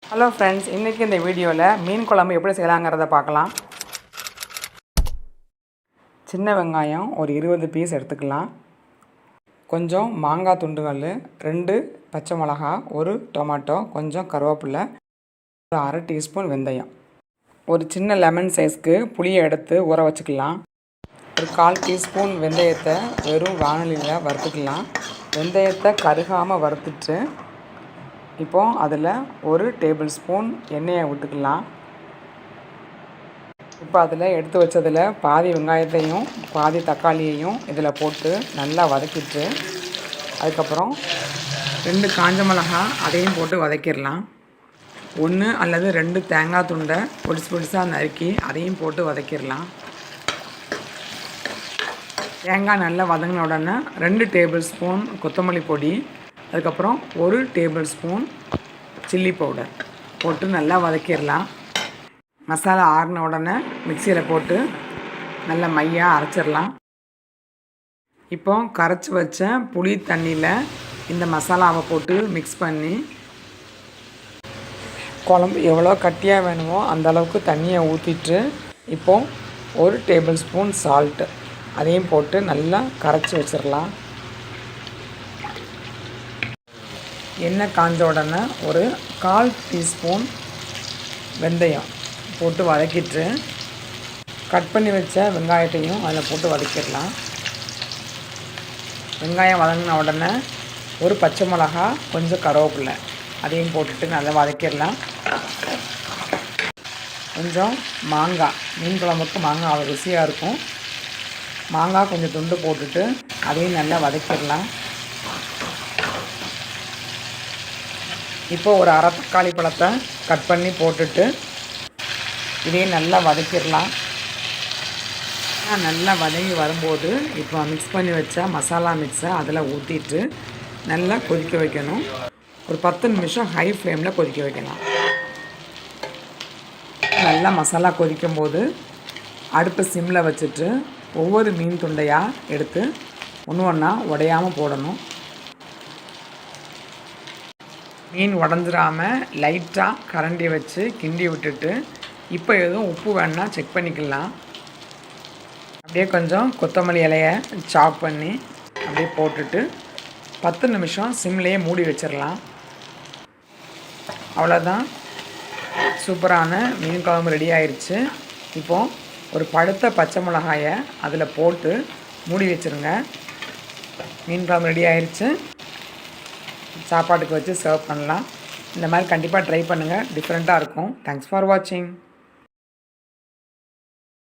Hello friends, இன்றைக்கி இந்த வீடியோவில் மீன் குழம்பு எப்படி செய்யலாங்கிறத பார்க்கலாம். சின்ன வெங்காயம் ஒரு 20 பீஸ் எடுத்துக்கலாம். கொஞ்சம் மாங்காய் துண்டுகள், 2 பச்சை மிளகா, 1 டொமேட்டோ, கொஞ்சம் கருவேப்பிலை, ஒரு அரை டீஸ்பூன் வெந்தயம், ஒரு சின்ன லெமன் சைஸ்க்கு புளியை எடுத்து ஊற வச்சுக்கலாம். ஒரு 1/4 டீஸ்பூன் வெந்தயத்தை வெறும் வாணலியில் வறுத்துக்கலாம். வெந்தயத்தை கருகாமல் வறுத்துட்டு இப்போது அதில் 1 டேபிள் ஸ்பூன் எண்ணெயை விட்டுக்கலாம். இப்போ அதில் எடுத்து வச்சதில் பாதி வெங்காயத்தையும் பாதி தக்காளியையும் இதில் போட்டு நல்லா வதக்கிட்டு அதுக்கப்புறம் 2 காஞ்ச மிளகா அதையும் போட்டு வதக்கிடலாம். 1 அல்லது 2 தேங்காய் துண்டை பொடிசாக நறுக்கி அதையும் போட்டு வதக்கிடலாம். தேங்காய் நல்லா வதங்கின உடனே 2 டேபிள் ஸ்பூன் கொத்தமல்லி பொடி, அதுக்கப்புறம் 1 டேபிள் ஸ்பூன் சில்லி பவுடர் போட்டு நல்லா வதக்கிடலாம். மசாலா ஆறின உடனே மிக்சியில் போட்டு நல்லா மையாக அரைச்சிடலாம். இப்போ கரைச்சி வச்ச புளி தண்ணியில் இந்த மசாலாவை போட்டு மிக்ஸ் பண்ணி குழம்பு எவ்வளோ கட்டியாக வேணுமோ அந்த அளவுக்கு தண்ணியை ஊற்றிட்டு இப்போது 1 டேபிள் ஸ்பூன் சால்ட்டு அதையும் போட்டு நல்லா கரைச்சி வச்சிடலாம். எண்ணெய் காஞ்ச உடனே ஒரு 1/4 டீஸ்பூன் வெந்தயம் போட்டு வதக்கிட்டு கட் பண்ணி வச்ச வெங்காயத்தையும் அதில் போட்டு வதக்கிடலாம். வெங்காயம் வதங்கின உடனே ஒரு பச்சை மிளகா, கொஞ்சம் கருவேப்பிலை அதையும் போட்டுட்டு நல்லா வதக்கிடலாம். கொஞ்சம் மாங்காய், மீன் குழம்புக்கு மாங்காய் அவ்வளோ ருசியாக இருக்கும். மாங்காய் கொஞ்சம் துண்டு போட்டுட்டு அதையும் நல்லா வதக்கிடலாம். இப்போது ஒரு அரை தக்காளி பழத்தை கட் பண்ணி போட்டுட்டு இதையும் நல்லா வதக்கிடலாம். நல்லா வதங்கி வரும்போது இப்போ மிக்ஸ் பண்ணி வச்ச மசாலா மிக்ஸை அதில் ஊற்றிட்டு நல்லா கொதிக்க வைக்கணும். ஒரு 10 நிமிஷம் ஹை ஃப்ளேமில் கொதிக்க வைக்கலாம். நல்லா மசாலா கொதிக்கும் போது அடுப்பு சிம்மில் வச்சுட்டு ஒவ்வொரு மீன் துண்டையாக எடுத்து ஒன்று ஒன்றா உடையாமல் போடணும். மீன் உடஞ்சிடாமல் லைட்டாக கரண்டி வச்சு கிண்டி விட்டுட்டு இப்போ எதுவும் உப்பு வேணுன்னா செக் பண்ணிக்கலாம். அப்படியே கொஞ்சம் கொத்தமல்லி இலையை சாப் பண்ணி அப்படியே போட்டுட்டு 10 நிமிஷம் சிம்லேயே மூடி வச்சிடலாம். அவ்வளோதான், சூப்பரான மீன் குழம்பு ரெடி ஆயிடுச்சு. இப்போது ஒரு பழுத்த பச்சை மிளகாயை அதில் போட்டு மூடி வச்சுருங்க. மீன் குழம்பு ரெடி ஆயிடுச்சு. சாப்பாட்டுக்கு வச்சு சர்வ் பண்ணலாம். இந்த மாதிரி கண்டிப்பாக ட்ரை பண்ணுங்கள், டிஃப்ரெண்ட்டாக இருக்கும். தேங்க்ஸ் ஃபார் வாட்சிங்.